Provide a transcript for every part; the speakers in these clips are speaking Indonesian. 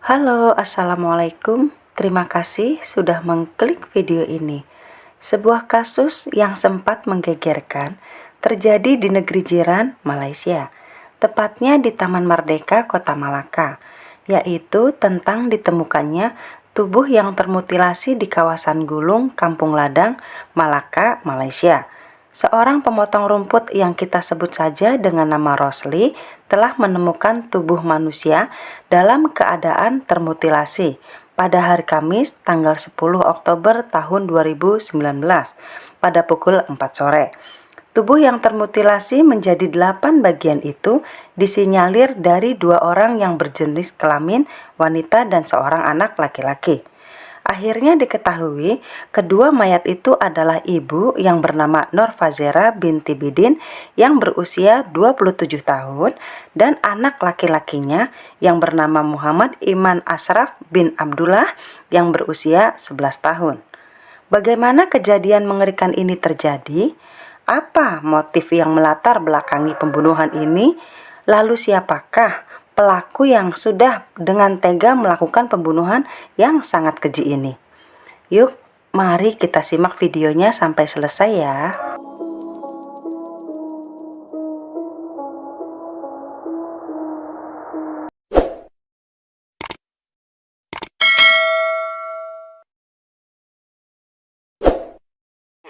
Halo, Assalamualaikum. Terima kasih sudah mengklik video ini. Sebuah kasus yang sempat menggegerkan terjadi di negeri jiran Malaysia, tepatnya di Taman Merdeka, Kota Malaka, yaitu tentang ditemukannya tubuh yang termutilasi di kawasan Gulung, Kampung Ladang, Malaka, Malaysia. Seorang pemotong rumput yang kita sebut saja dengan nama Rosli telah menemukan tubuh manusia dalam keadaan termutilasi pada hari Kamis tanggal 10 Oktober tahun 2019 pada pukul 4 sore. Tubuh yang termutilasi menjadi 8 bagian itu disinyalir dari 2 orang yang berjenis kelamin wanita dan seorang anak laki-laki. Akhirnya diketahui kedua mayat itu adalah ibu yang bernama Nur Fazera binti Bidin yang berusia 27 tahun dan anak laki-lakinya yang bernama Muhammad Iman Ashraf bin Abdullah yang berusia 11 tahun. Bagaimana kejadian mengerikan ini terjadi? Apa motif yang melatar belakangi pembunuhan ini? Lalu siapakah pelaku yang sudah dengan tega melakukan pembunuhan yang sangat keji ini? Yuk, mari kita simak videonya sampai selesai ya.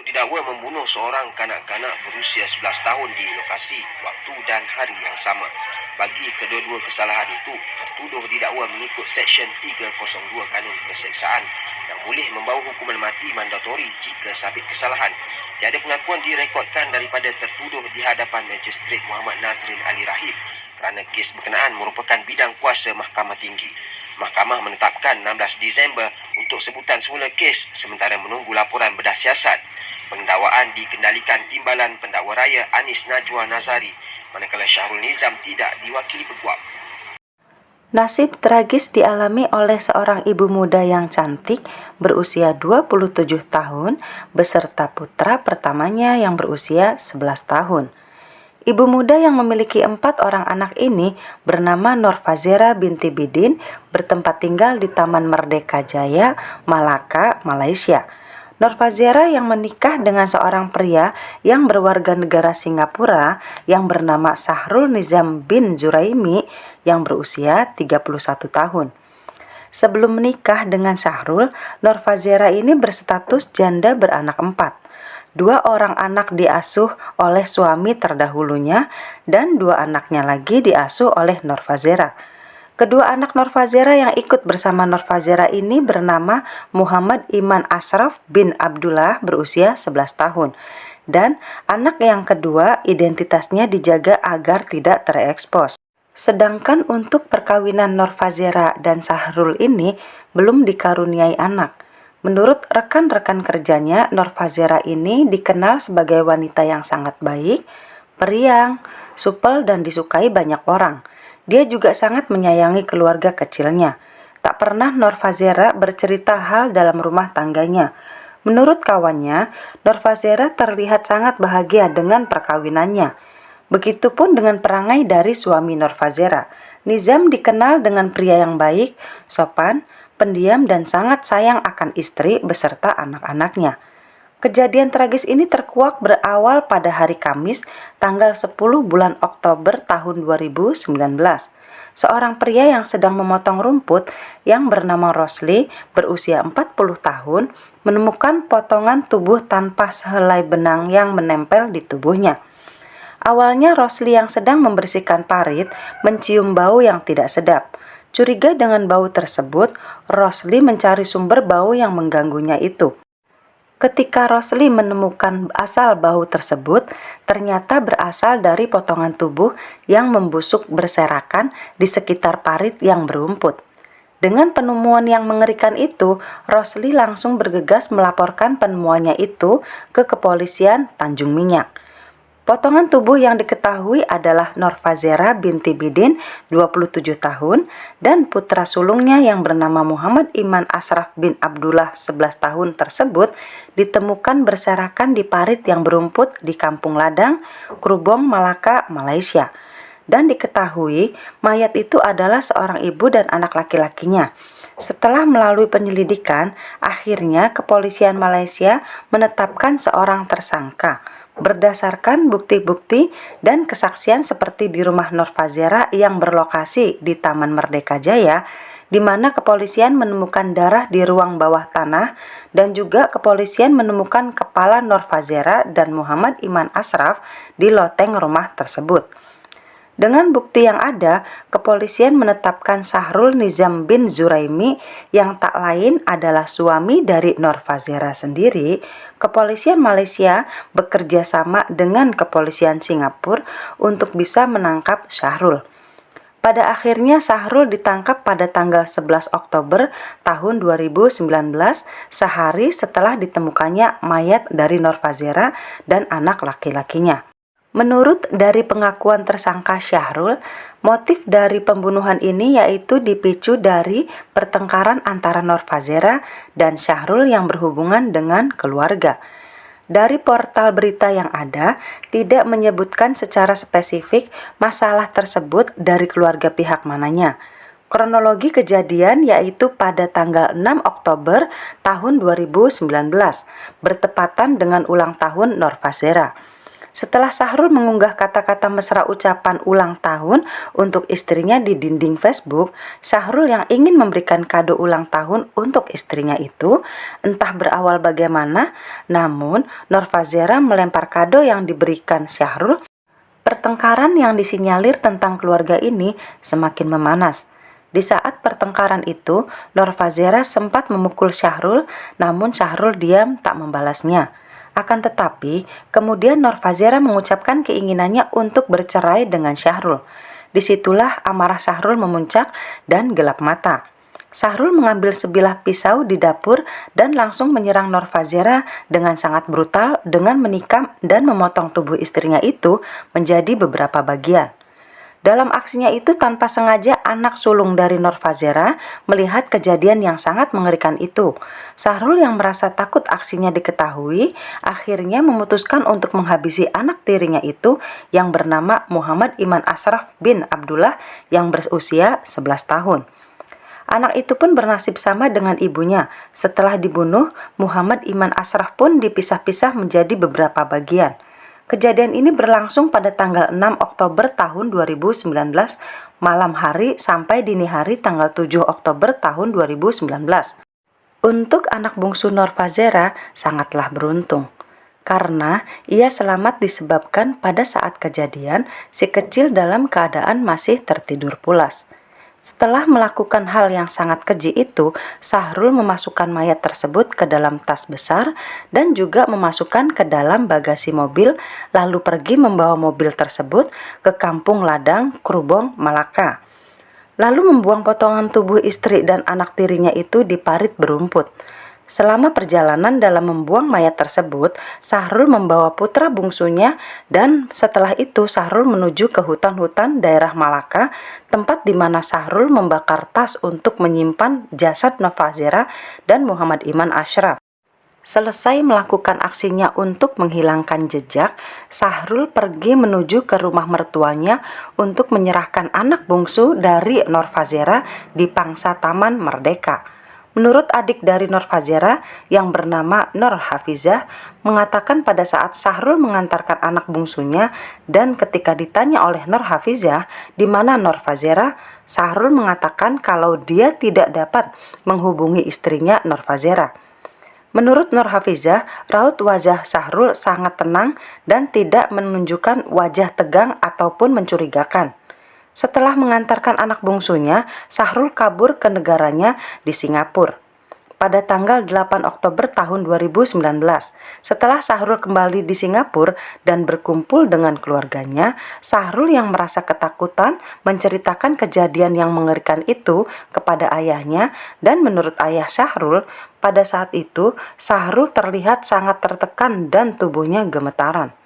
Didakwa membunuh seorang kanak-kanak berusia 11 tahun di lokasi, waktu dan hari yang sama. Bagi kedua-dua kesalahan itu, tertuduh didakwa mengikut Seksyen 302 Kanun Keseksaan yang boleh membawa hukuman mati mandatori jika sabit kesalahan. Tiada pengakuan direkodkan daripada tertuduh di hadapan Magistrate Muhammad Nazrin Ali Rahib kerana kes berkenaan merupakan bidang kuasa Mahkamah Tinggi. Mahkamah menetapkan 16 Disember untuk sebutan semula kes sementara menunggu laporan bedah siasat. Pendakwaan dikendalikan Timbalan Pendakwa Raya Anis Najwa Nazari, manakala Syahrul Nizam tidak diwakili peguam. Nasib tragis dialami oleh seorang ibu muda yang cantik berusia 27 tahun beserta putra pertamanya yang berusia 11 tahun. Ibu muda yang memiliki 4 orang anak ini bernama Nur Fazera binti Bidin bertempat tinggal di Taman Merdeka Jaya, Malaka, Malaysia. Nur Fazera yang menikah dengan seorang pria yang berwarga negara Singapura yang bernama Syahrul Nizam bin Zuraimi yang berusia 31 tahun. Sebelum menikah dengan Syahrul, Nur Fazera ini berstatus janda beranak 4. 2 orang anak diasuh oleh suami terdahulunya dan 2 anaknya lagi diasuh oleh Nur Fazera. Kedua anak Nur Fazera yang ikut bersama Nur Fazera ini bernama Muhammad Iman Ashraf bin Abdullah berusia 11 tahun. Dan anak yang kedua identitasnya dijaga agar tidak terekspos. Sedangkan untuk perkawinan Nur Fazera dan Syahrul ini belum dikaruniai anak. Menurut rekan-rekan kerjanya, Nur Fazera ini dikenal sebagai wanita yang sangat baik, periang, supel dan disukai banyak orang. Dia juga sangat menyayangi keluarga kecilnya. Tak pernah Nur Fazera bercerita hal dalam rumah tangganya. Menurut kawannya, Nur Fazera terlihat sangat bahagia dengan perkawinannya. Begitupun dengan perangai dari suami Nur Fazera. Nizam dikenal dengan pria yang baik, sopan, pendiam dan sangat sayang akan istri beserta anak-anaknya. Kejadian tragis ini terkuak berawal pada hari Kamis, tanggal 10 bulan Oktober tahun 2019. Seorang pria yang sedang memotong rumput yang bernama Rosli berusia 40 tahun menemukan potongan tubuh tanpa sehelai benang yang menempel di tubuhnya. Awalnya Rosli yang sedang membersihkan parit mencium bau yang tidak sedap. Curiga dengan bau tersebut, Rosli mencari sumber bau yang mengganggunya itu. Ketika Rosli menemukan asal bau tersebut, ternyata berasal dari potongan tubuh yang membusuk berserakan di sekitar parit yang berumput. Dengan penemuan yang mengerikan itu, Rosli langsung bergegas melaporkan penemuannya itu ke kepolisian Tanjung Minyak. Potongan tubuh yang diketahui adalah Nur Fazera binti Bidin, 27 tahun, dan putra sulungnya yang bernama Muhammad Iman Ashraf bin Abdullah, 11 tahun tersebut, ditemukan berserakan di parit yang berumput di Kampung Ladang, Krubong, Malaka, Malaysia. dan diketahui mayat itu adalah seorang ibu dan anak laki-lakinya. Setelah melalui penyelidikan, akhirnya kepolisian Malaysia menetapkan seorang tersangka. Berdasarkan bukti-bukti dan kesaksian seperti di rumah Nur Fazera yang berlokasi di Taman Merdeka Jaya, di mana kepolisian menemukan darah di ruang bawah tanah dan juga kepolisian menemukan kepala Nur Fazera dan Muhammad Iman Ashraf di loteng rumah tersebut. Dengan bukti yang ada, kepolisian menetapkan Syahrul Nizam bin Zuraimi yang tak lain adalah suami dari Nur Fazera sendiri. Kepolisian Malaysia bekerja sama dengan kepolisian Singapura untuk bisa menangkap Syahrul. Pada akhirnya Syahrul ditangkap pada tanggal 11 Oktober tahun 2019, sehari setelah ditemukannya mayat dari Nur Fazera dan anak laki-lakinya. Menurut dari pengakuan tersangka Syahrul, motif dari pembunuhan ini yaitu dipicu dari pertengkaran antara Nur Fazera dan Syahrul yang berhubungan dengan keluarga. Dari portal berita yang ada, tidak menyebutkan secara spesifik masalah tersebut dari keluarga pihak mananya. Kronologi kejadian yaitu pada tanggal 6 Oktober tahun 2019, bertepatan dengan ulang tahun Nur Fazera. Setelah Syahrul mengunggah kata-kata mesra ucapan ulang tahun untuk istrinya di dinding Facebook, Syahrul yang ingin memberikan kado ulang tahun untuk istrinya itu entah berawal bagaimana, namun Nur Fazera melempar kado yang diberikan Syahrul. Pertengkaran yang disinyalir tentang keluarga ini semakin memanas. Di saat pertengkaran itu, Nur Fazera sempat memukul Syahrul, namun Syahrul diam tak membalasnya. Akan tetapi, kemudian Nur Fazera mengucapkan keinginannya untuk bercerai dengan Syahrul. Disitulah amarah Syahrul memuncak dan gelap mata. Syahrul mengambil sebilah pisau di dapur dan langsung menyerang Nur Fazera dengan sangat brutal dengan menikam dan memotong tubuh istrinya itu menjadi beberapa bagian. Dalam aksinya itu tanpa sengaja anak sulung dari Nur Fazera melihat kejadian yang sangat mengerikan itu. Syahrul yang merasa takut aksinya diketahui, akhirnya memutuskan untuk menghabisi anak tirinya itu yang bernama Muhammad Iman Ashraf bin Abdullah yang berusia 11 tahun. Anak itu pun bernasib sama dengan ibunya. Setelah dibunuh, Muhammad Iman Ashraf pun dipisah-pisah menjadi beberapa bagian. Kejadian ini berlangsung pada tanggal 6 Oktober tahun 2019 malam hari sampai dini hari tanggal 7 Oktober tahun 2019. Untuk anak bungsu Nur Fazera sangatlah beruntung karena ia selamat disebabkan pada saat kejadian si kecil dalam keadaan masih tertidur pulas. Setelah melakukan hal yang sangat keji itu, Syahrul memasukkan mayat tersebut ke dalam tas besar dan juga memasukkan ke dalam bagasi mobil, lalu pergi membawa mobil tersebut ke Kampung Ladang, Krubong, Malaka. Lalu membuang potongan tubuh istri dan anak tirinya itu di parit berumput. Selama perjalanan dalam membuang mayat tersebut, Syahrul membawa putra bungsunya dan setelah itu Syahrul menuju ke hutan-hutan daerah Malaka, tempat di mana Syahrul membakar tas untuk menyimpan jasad Nur Fazera dan Muhammad Iman Ashraf. Selesai melakukan aksinya untuk menghilangkan jejak, Syahrul pergi menuju ke rumah mertuanya untuk menyerahkan anak bungsu dari Nur Fazera di pangsa Taman Merdeka. Menurut adik dari Nur Fazera yang bernama Nur Hafizah mengatakan pada saat Syahrul mengantarkan anak bungsunya dan ketika ditanya oleh Nur Hafizah di mana Nur Fazera, Syahrul mengatakan kalau dia tidak dapat menghubungi istrinya Nur Fazera. Menurut Nur Hafizah, raut wajah Syahrul sangat tenang dan tidak menunjukkan wajah tegang ataupun mencurigakan. Setelah mengantarkan anak bungsunya, Syahrul kabur ke negaranya di Singapura. Pada tanggal 8 Oktober tahun 2019, setelah Syahrul kembali di Singapura dan berkumpul dengan keluarganya, Syahrul yang merasa ketakutan menceritakan kejadian yang mengerikan itu kepada ayahnya dan menurut ayah Syahrul, pada saat itu Syahrul terlihat sangat tertekan dan tubuhnya gemetaran.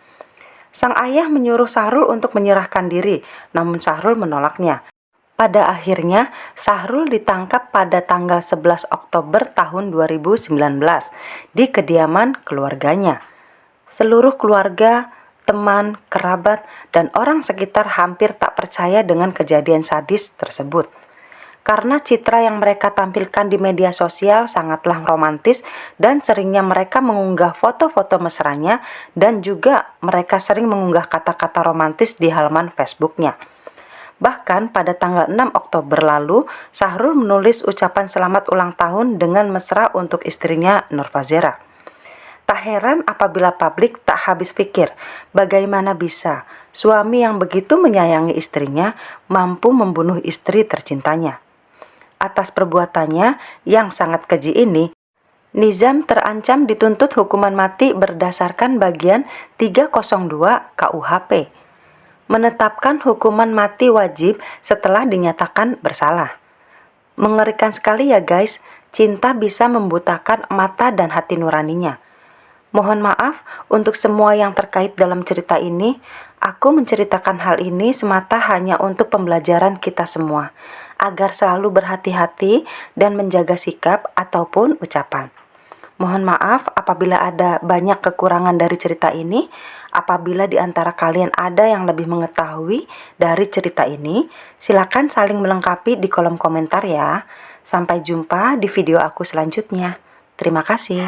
Sang ayah menyuruh Syahrul untuk menyerahkan diri, namun Syahrul menolaknya. Pada akhirnya, Syahrul ditangkap pada tanggal 11 Oktober tahun 2019 di kediaman keluarganya. Seluruh keluarga teman, kerabat, dan orang sekitar hampir tak percaya dengan kejadian sadis tersebut. Karena citra yang mereka tampilkan di media sosial sangatlah romantis dan seringnya mereka mengunggah foto-foto mesranya dan juga mereka sering mengunggah kata-kata romantis di halaman Facebooknya. Bahkan pada tanggal 6 Oktober lalu, Syahrul menulis ucapan selamat ulang tahun dengan mesra untuk istrinya Nur Fazera. Tak heran apabila publik tak habis pikir, bagaimana bisa suami yang begitu menyayangi istrinya mampu membunuh istri tercintanya. Atas perbuatannya yang sangat keji ini, Nizam terancam dituntut hukuman mati berdasarkan bagian 302 KUHP, menetapkan hukuman mati wajib setelah dinyatakan bersalah. Mengerikan sekali ya guys, cinta bisa membutakan mata dan hati nuraninya. Mohon maaf untuk semua yang terkait dalam cerita ini. Aku menceritakan hal ini semata hanya untuk pembelajaran kita semua, agar selalu berhati-hati dan menjaga sikap ataupun ucapan. Mohon maaf apabila ada banyak kekurangan dari cerita ini. Apabila di antara kalian ada yang lebih mengetahui dari cerita ini, silakan saling melengkapi di kolom komentar ya. Sampai jumpa di video aku selanjutnya. Terima kasih.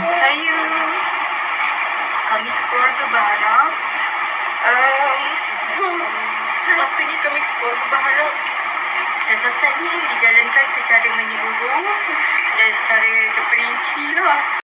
Kami sekeluarga berharap apa ni kami sekeluarga berharap siasatan ni dijalankan secara menyeluruh dan secara terperinci lah.